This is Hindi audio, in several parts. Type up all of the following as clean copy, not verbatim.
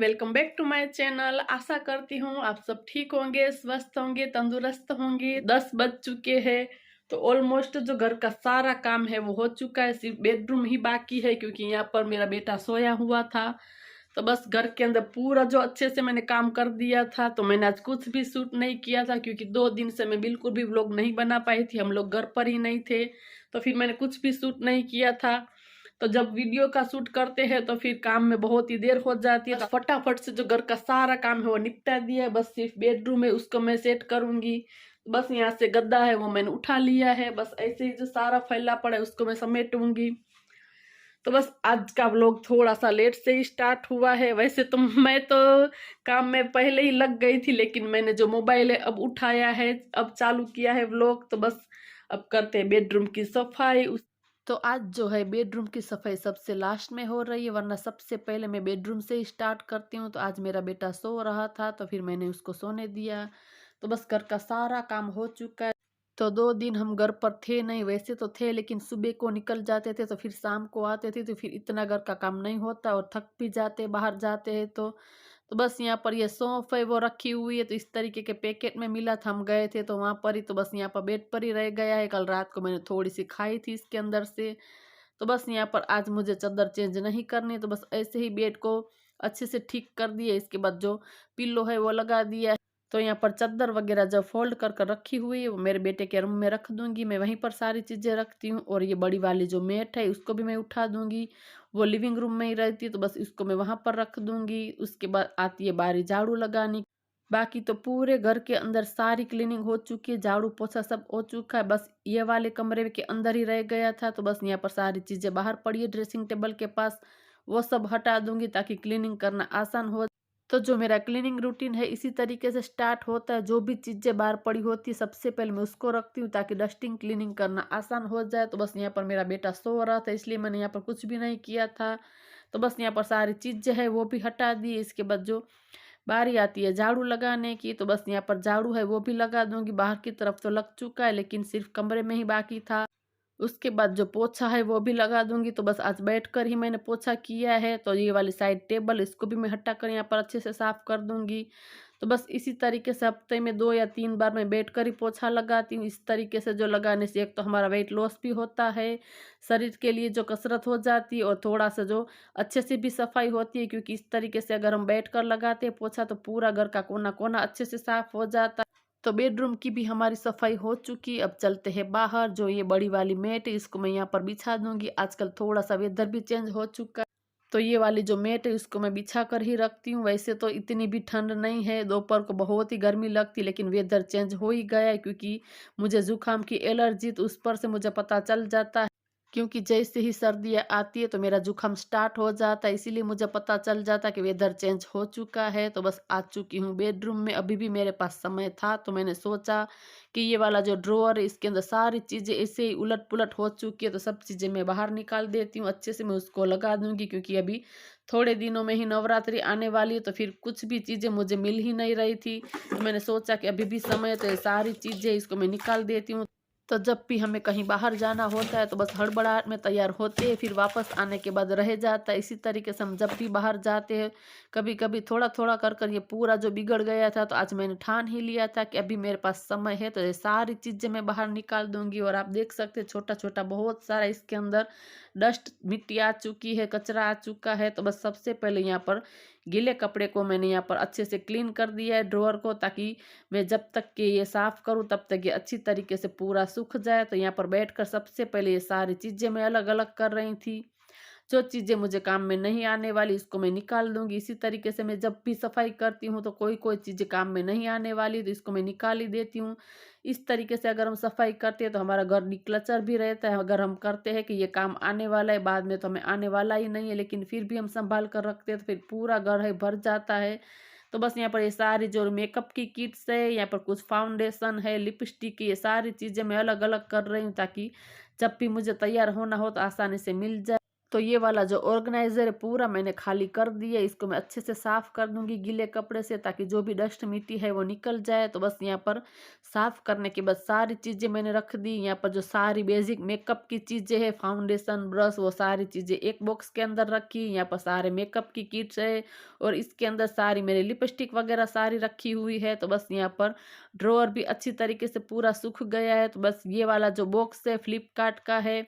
Welcome back to my channel. आशा करती हूँ आप सब ठीक होंगे, स्वस्थ होंगे, तंदुरुस्त होंगे। 10 बज चुके हैं तो ऑलमोस्ट जो घर का सारा काम है वो हो चुका है। सिर्फ बेडरूम ही बाकी है क्योंकि यहाँ पर मेरा बेटा सोया हुआ था। तो बस घर के अंदर पूरा जो अच्छे से मैंने काम कर दिया था। तो मैंने आज कुछ भी शूट नहीं किया था क्योंकि 2 दिन से मैं बिल्कुल भी व्लॉग नहीं बना पाई थी। हम लोग घर पर ही नहीं थे तो फिर मैंने कुछ भी शूट नहीं किया था। तो जब वीडियो का शूट करते हैं तो फिर काम में बहुत ही देर हो जाती है। तो फटाफट से जो घर का सारा काम है वो निपटा दिया है। बस सिर्फ बेडरूम है उसको मैं सेट करूंगी। बस यहाँ से गद्दा है वो मैंने उठा लिया है। बस ऐसे ही जो सारा फैला पड़ा है उसको मैं समेटूंगी। तो बस आज का व्लॉग थोड़ा सा लेट से ही स्टार्ट हुआ है। वैसे तो मैं तो काम में पहले ही लग गई थी, लेकिन मैंने जो मोबाइल है अब उठाया है, अब चालू किया है व्लॉग। तो बस अब करते हैं बेडरूम की सफाई। तो आज जो है बेडरूम की सफाई सबसे लास्ट में हो रही है, वरना सबसे पहले मैं बेडरूम से ही स्टार्ट करती हूँ। तो आज मेरा बेटा सो रहा था तो फिर मैंने उसको सोने दिया। तो बस घर का सारा काम हो चुका है। तो 2 दिन हम घर पर थे नहीं, वैसे तो थे लेकिन सुबह को निकल जाते थे तो फिर शाम को आते थे। तो फिर इतना घर का काम नहीं होता और थक भी जाते बाहर जाते हैं तो बस यहाँ पर ये सौंफ है वो रखी हुई है। तो इस तरीके के पैकेट में मिला था, हम गए थे तो वहाँ पर ही। तो बस यहाँ पर बेड पर ही रह गया है। कल रात को मैंने थोड़ी सी खाई थी इसके अंदर से। तो बस यहाँ पर आज मुझे चादर चेंज नहीं करनी। तो बस ऐसे ही बेड को अच्छे से ठीक कर दिया। इसके बाद जो पिल्लो है वो लगा दिया। तो यहाँ पर चादर वगैरह जब फोल्ड कर कर रखी हुई है वो मेरे बेटे के रूम में रख दूंगी। मैं वहीं पर सारी चीज़ें रखती हूँ। और ये बड़ी वाली जो मैट है उसको भी मैं उठा दूंगी, वो लिविंग रूम में ही रहती है। तो बस इसको मैं वहाँ पर रख दूंगी। उसके बाद आती है बारी झाड़ू लगानी। बाकी तो पूरे घर के अंदर सारी क्लीनिंग हो चुकी है, झाड़ू पोछा सब हो चुका है। बस ये वाले कमरे के अंदर ही रह गया था। तो बस यहाँ पर सारी चीज़ें बाहर पड़ी है ड्रेसिंग टेबल के पास, वो सब हटा दूंगी ताकि क्लीनिंग करना आसान हो। तो जो मेरा क्लीनिंग रूटीन है इसी तरीके से स्टार्ट होता है। जो भी चीज़ें बाहर पड़ी होती है सबसे पहले मैं उसको रखती हूँ ताकि डस्टिंग क्लीनिंग करना आसान हो जाए। तो बस यहाँ पर मेरा बेटा सो रहा था इसलिए मैंने यहाँ पर कुछ भी नहीं किया था। तो बस यहाँ पर सारी चीज़ें है वो भी हटा दी। इसके बाद जो बारी आती है झाड़ू लगाने की, तो बस यहाँ पर झाड़ू है वो भी लगा दूंगी। बाहर की तरफ तो लग चुका है लेकिन सिर्फ कमरे में ही बाकी था। उसके बाद जो पोछा है वो भी लगा दूंगी। तो बस आज बैठकर ही मैंने पोछा किया है। तो ये वाली साइड टेबल इसको भी मैं हटा कर यहाँ पर अच्छे से साफ कर दूंगी। तो बस इसी तरीके से हफ्ते में 2 या 3 बार मैं बैठकर ही पोछा लगाती हूँ। इस तरीके से जो लगाने से एक तो हमारा वेट लॉस भी होता है, शरीर के लिए जो कसरत हो जाती है, और थोड़ा सा जो अच्छे से भी सफाई होती है। क्योंकि इस तरीके से अगर हम बैठ कर लगाते हैं पोछा तो पूरा घर का कोना कोना अच्छे से साफ हो जाता है। तो बेडरूम की भी हमारी सफाई हो चुकी। अब चलते हैं बाहर। जो ये बड़ी वाली मैट है इसको मैं यहाँ पर बिछा दूंगी। आजकल थोड़ा सा वेदर भी चेंज हो चुका है तो ये वाली जो मैट है इसको मैं बिछा कर ही रखती हूँ। वैसे तो इतनी भी ठंड नहीं है, दोपहर को बहुत ही गर्मी लगती, लेकिन वेदर चेंज हो ही गया है क्योंकि मुझे जुकाम की एलर्जी, तो उस पर से मुझे पता चल जाता है। क्योंकि जैसे ही सर्दियाँ आती है तो मेरा जुकाम स्टार्ट हो जाता है, इसीलिए मुझे पता चल जाता है कि वेदर चेंज हो चुका है। तो बस आ चुकी हूँ बेडरूम में। अभी भी मेरे पास समय था तो मैंने सोचा कि ये वाला जो ड्रॉअर है इसके अंदर सारी चीज़ें ऐसे ही उलट पुलट हो चुकी है तो सब चीज़ें मैं बाहर निकाल देती हूँ। अच्छे से मैं उसको लगा दूंगी क्योंकि अभी थोड़े दिनों में ही नवरात्रि आने वाली है तो फिर कुछ भी चीज़ें मुझे मिल ही नहीं रही थी। तो मैंने सोचा कि अभी भी समय है तो ये सारी चीज़ें इसको मैं निकाल देती हूँ। तो जब भी हमें कहीं बाहर जाना होता है तो बस हड़बड़ाहट में तैयार होते हैं, फिर वापस आने के बाद रह जाता है। इसी तरीके से हम जब भी बाहर जाते हैं कभी कभी थोड़ा थोड़ा कर कर ये पूरा जो बिगड़ गया था। तो आज मैंने ठान ही लिया था कि अभी मेरे पास समय है तो ये सारी चीज़ें मैं बाहर निकाल दूंगी। और आप देख सकते हैं छोटा छोटा बहुत सारा इसके अंदर डस्ट मिट्टी आ चुकी है, कचरा आ चुका है। तो बस सबसे पहले यहाँ पर गीले कपड़े को मैंने यहाँ पर अच्छे से क्लीन कर दिया है ड्रॉअर को, ताकि मैं जब तक कि ये साफ़ करूँ तब तक ये अच्छी तरीके से पूरा सूख जाए। तो यहाँ पर बैठकर सबसे पहले ये सारी चीज़ें मैं अलग अलग कर रही थी। जो चीज़ें मुझे काम में नहीं आने वाली इसको मैं निकाल दूंगी। इसी तरीके से मैं जब भी सफाई करती हूँ तो कोई कोई चीज़ें काम में नहीं आने वाली तो इसको मैं निकाल ही देती हूँ। इस तरीके से अगर हम सफाई करते हैं तो हमारा घर निक्लचर भी रहता है। अगर हम करते हैं कि ये काम आने वाला है बाद में तो हमें आने वाला ही नहीं है, लेकिन फिर भी हम संभाल कर रखते हैं तो फिर पूरा घर है भर जाता है। तो बस यहाँ पर ये सारी जो मेकअप की किट्स है, यहाँ पर कुछ फाउंडेशन है, लिपस्टिक, ये सारी चीज़ें मैं अलग अलग कर रही हूँ ताकि जब भी मुझे तैयार होना हो तो आसानी से मिल जाए। तो ये वाला जो ऑर्गेनाइजर है पूरा मैंने खाली कर दिया। इसको मैं अच्छे से साफ कर दूंगी गीले कपड़े से, ताकि जो भी डस्ट मिट्टी है वो निकल जाए। तो बस यहाँ पर साफ करने के बाद सारी चीजें मैंने रख दी। यहाँ पर जो सारी बेसिक मेकअप की चीजें है, फाउंडेशन, ब्रश, वो सारी चीजें एक बॉक्स के अंदर रखी। यहाँ पर सारे मेकअप की किट्स है और इसके अंदर सारी मेरी लिपस्टिक वगैरह सारी रखी हुई है। तो बस यहाँ पर ड्रॉअर भी अच्छी तरीके से पूरा सूख गया है। तो बस ये वाला जो बॉक्स है फ्लिपकार्ट का है।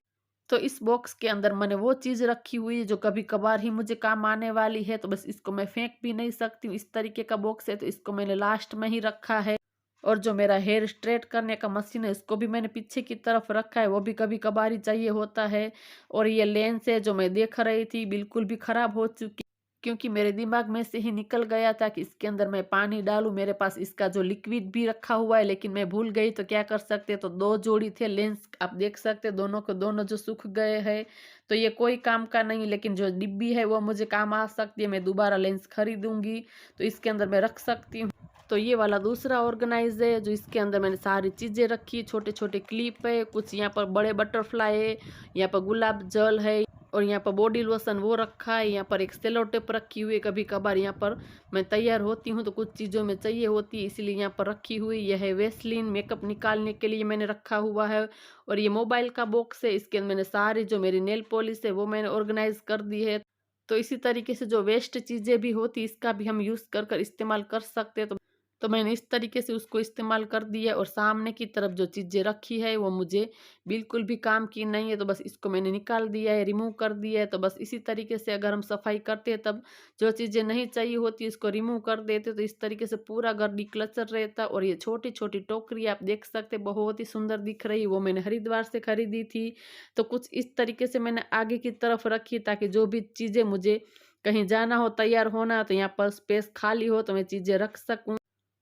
तो इस बॉक्स के अंदर मैंने वो चीज़ रखी हुई है जो कभी कभार ही मुझे काम आने वाली है। तो बस इसको मैं फेंक भी नहीं सकती हूँ, इस तरीके का बॉक्स है। तो इसको मैंने लास्ट में ही रखा है। और जो मेरा हेयर स्ट्रेट करने का मशीन है इसको भी मैंने पीछे की तरफ रखा है, वो भी कभी कभार ही चाहिए होता है। और ये लेंस है जो मैं देख रही थी बिल्कुल भी खराब हो चुकी, क्योंकि मेरे दिमाग में से ही निकल गया था कि इसके अंदर मैं पानी डालूं। मेरे पास इसका जो लिक्विड भी रखा हुआ है, लेकिन मैं भूल गई। तो क्या कर सकते, तो 2 जोड़ी थे लेंस, आप देख सकते दोनों को दोनों जो सूख गए हैं। तो ये कोई काम का नहीं, लेकिन जो डिब्बी है वो मुझे काम आ सकती है। मैं दोबारा लेंस खरीदूंगी तो इसके अंदर मैं रख सकती हूँ। तो ये वाला दूसरा ऑर्गेनाइज है जो इसके अंदर मैंने सारी चीज़ें रखी। छोटे छोटे क्लिप है, कुछ यहाँ पर बड़े बटरफ्लाई है, यहाँ पर गुलाब जल है और यहाँ पर बॉडी लोशन वो रखा है। यहाँ पर एक सेलो टेप रखी हुई है, कभी कभार यहाँ पर मैं तैयार होती हूँ तो कुछ चीज़ों में चाहिए होती है, इसीलिए यहाँ पर रखी हुई। यह है वेस्लिन, मेकअप निकालने के लिए मैंने रखा हुआ है। और ये मोबाइल का बॉक्स है, इसके अंदर मैंने सारी जो मेरी नेल पॉलिश है वो मैंने ऑर्गेनाइज कर दी है। तो इसी तरीके से जो वेस्ट चीज़ें भी होती इसका भी हम यूज़ कर इस्तेमाल कर सकते हैं। तो मैंने इस तरीके से उसको इस्तेमाल कर दिया। और सामने की तरफ जो चीज़ें रखी है वो मुझे बिल्कुल भी काम की नहीं है, तो बस इसको मैंने निकाल दिया है, रिमूव कर दिया है। तो बस इसी तरीके से अगर हम सफाई करते हैं तब जो चीज़ें नहीं चाहिए होती इसको रिमूव कर देते, तो इस तरीके से पूरा घर डिक्लचर रहता। और ये छोटी छोटी टोकरी आप देख सकते बहुत ही सुंदर दिख रही है, वो मैंने हरिद्वार से खरीदी थी। तो कुछ इस तरीके से मैंने आगे की तरफ रखी, ताकि जो भी चीज़ें मुझे कहीं जाना हो, तैयार होना हो, तो यहाँ पर स्पेस खाली हो तो मैं चीज़ें रख सकूँ।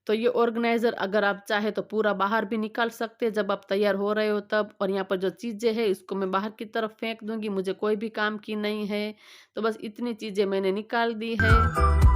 तो ये ऑर्गेनाइजर अगर आप चाहे तो पूरा बाहर भी निकाल सकते हैं जब आप तैयार हो रहे हो तब। और यहाँ पर जो चीज़ें हैं इसको मैं बाहर की तरफ फेंक दूंगी, मुझे कोई भी काम की नहीं है। तो बस इतनी चीज़ें मैंने निकाल दी है।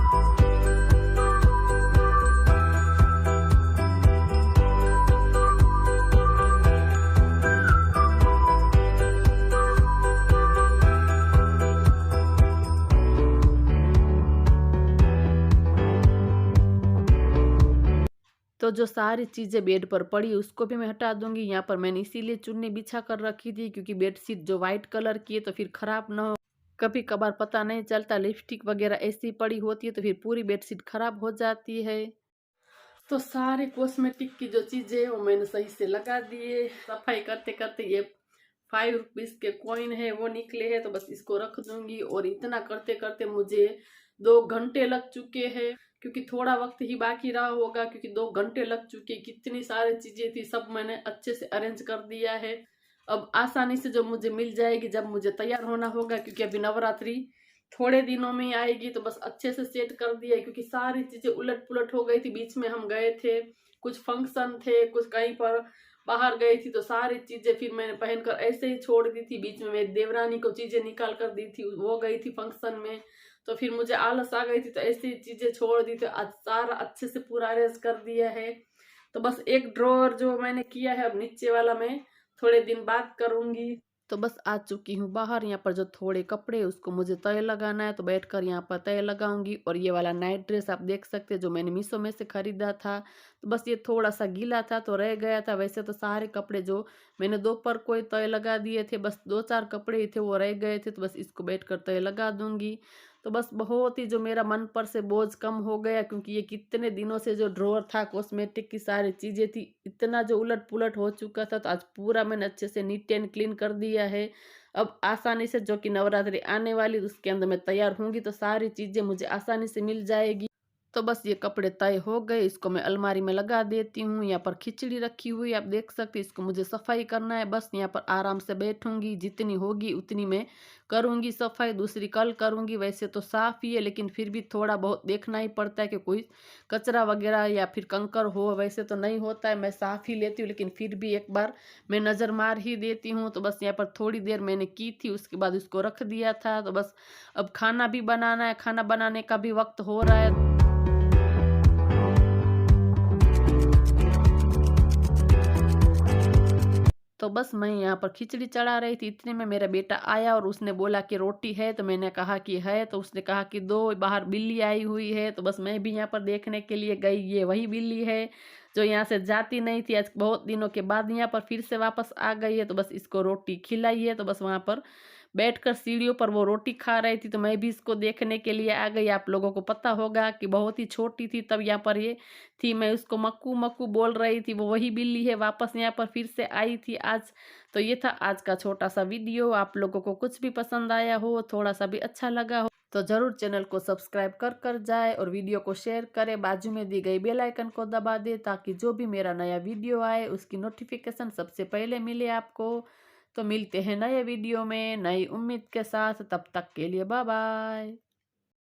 तो जो सारी चीज़ें बेड पर पड़ी उसको भी मैं हटा दूंगी। यहाँ पर मैंने इसीलिए चुन्नी बिछा कर रखी थी क्योंकि बेडशीट जो वाइट कलर की है तो फिर खराब ना हो। कभी कभार पता नहीं चलता, लिपस्टिक वगैरह ऐसी पड़ी होती है तो फिर पूरी बेडशीट खराब हो जाती है। तो सारे कॉस्मेटिक की जो चीज़ें हैं वो मैंने सही से लगा दिए। सफाई करते करते ये 5 रुपीज़ के कॉइन है वो निकले हैं, तो बस इसको रख दूंगी। और इतना करते करते मुझे 2 घंटे लग चुके हैं, क्योंकि थोड़ा वक्त ही बाकी रहा होगा, क्योंकि 2 घंटे लग चुके। कितनी सारी चीज़ें थी, सब मैंने अच्छे से अरेंज कर दिया है। अब आसानी से जो मुझे मिल जाएगी जब मुझे तैयार होना होगा, क्योंकि अभी नवरात्रि थोड़े दिनों में ही आएगी, तो बस अच्छे से सेट कर दिया है। क्योंकि सारी चीज़ें उलट पुलट हो गई थी, बीच में हम गए थे, कुछ फंक्शन थे, कुछ कहीं पर बाहर गई थी, तो सारी चीज़ें फिर मैंने पहनकर ऐसे ही छोड़ दी थी। बीच में मेरी देवरानी को चीज़ें निकाल कर दी थी, वो गई थी फंक्शन में, तो फिर मुझे आलस आ गई थी, तो ऐसी चीज़ें छोड़ दी थी। आज सारा अच्छे से पूरा अरेंज कर दिया है। तो बस एक ड्रॉअर जो मैंने किया है, अब नीचे वाला मैं थोड़े दिन बाद करूँगी। तो बस आ चुकी हूँ बाहर। यहाँ पर जो थोड़े कपड़े उसको मुझे तय लगाना है, तो बैठकर यहाँ पर तय लगाऊंगी। और ये वाला नाइट ड्रेस आप देख सकते हैं जो मैंने मीशो में से खरीदा था, तो बस ये थोड़ा सा गीला था तो रह गया था। वैसे तो सारे कपड़े जो मैंने दोपहर को तय लगा दिए थे, बस 2-4 कपड़े ही थे वो रह गए थे, तो बस इसको बैठकर तय लगा दूंगी। तो बस बहुत ही जो मेरा मन पर से बोझ कम हो गया, क्योंकि ये कितने दिनों से जो ड्रॉअर था कॉस्मेटिक की सारी चीज़ें थी, इतना जो उलट पुलट हो चुका था। तो आज पूरा मैंने अच्छे से नीट एंड क्लीन कर दिया है। अब आसानी से जो कि नवरात्रि आने वाली उसके अंदर मैं तैयार होंगी, तो सारी चीज़ें मुझे आसानी से मिल जाएगी। तो बस ये कपड़े तय हो गए, इसको मैं अलमारी में लगा देती हूँ। यहाँ पर खिचड़ी रखी हुई आप देख सकते हैं, इसको मुझे सफाई करना है। बस यहाँ पर आराम से बैठूंगी, जितनी होगी उतनी मैं करूँगी सफाई, दूसरी कल करूँगी। वैसे तो साफ़ ही है, लेकिन फिर भी थोड़ा बहुत देखना ही पड़ता है कि कोई कचरा वगैरह या फिर कंकर हो। वैसे तो नहीं होता है, मैं साफ़ ही लेती हूँ, लेकिन फिर भी एक बार मैं नज़र मार ही देती हूँ। तो बस यहाँ पर थोड़ी देर मैंने की थी, उसके बाद उसको रख दिया था। तो बस अब खाना भी बनाना है, खाना बनाने का भी वक्त हो रहा है। तो बस मैं यहाँ पर खिचड़ी चढ़ा रही थी, इतने में मेरा बेटा आया और उसने बोला कि रोटी है, तो मैंने कहा कि है, तो उसने कहा कि दो, बाहर बिल्ली आई हुई है। तो बस मैं भी यहाँ पर देखने के लिए गई, ये वही बिल्ली है जो यहाँ से जाती नहीं थी, आज बहुत दिनों के बाद यहाँ पर फिर से वापस आ गई है। तो बस इसको रोटी खिलाई है, तो बस वहाँ पर बैठकर सीढ़ियों पर वो रोटी खा रही थी, तो मैं भी इसको देखने के लिए आ गई। आप लोगों को पता होगा कि बहुत ही छोटी थी तब यहाँ पर ये थी, मैं उसको मक्कू मक्कू बोल रही थी, वो वही बिल्ली है, वापस यहाँ पर फिर से आई थी आज। तो ये था आज का छोटा सा वीडियो। आप लोगों को कुछ भी पसंद आया हो, थोड़ा सा भी अच्छा लगा हो, तो जरूर चैनल को सब्सक्राइब कर जाए और वीडियो को शेयर करें, बाजू में दी गई बेल आइकन को दबा दे, ताकि जो भी मेरा नया वीडियो आए उसकी नोटिफिकेशन सबसे पहले मिले आपको। तो मिलते हैं नए वीडियो में नई उम्मीद के साथ, तब तक के लिए बाय बाय।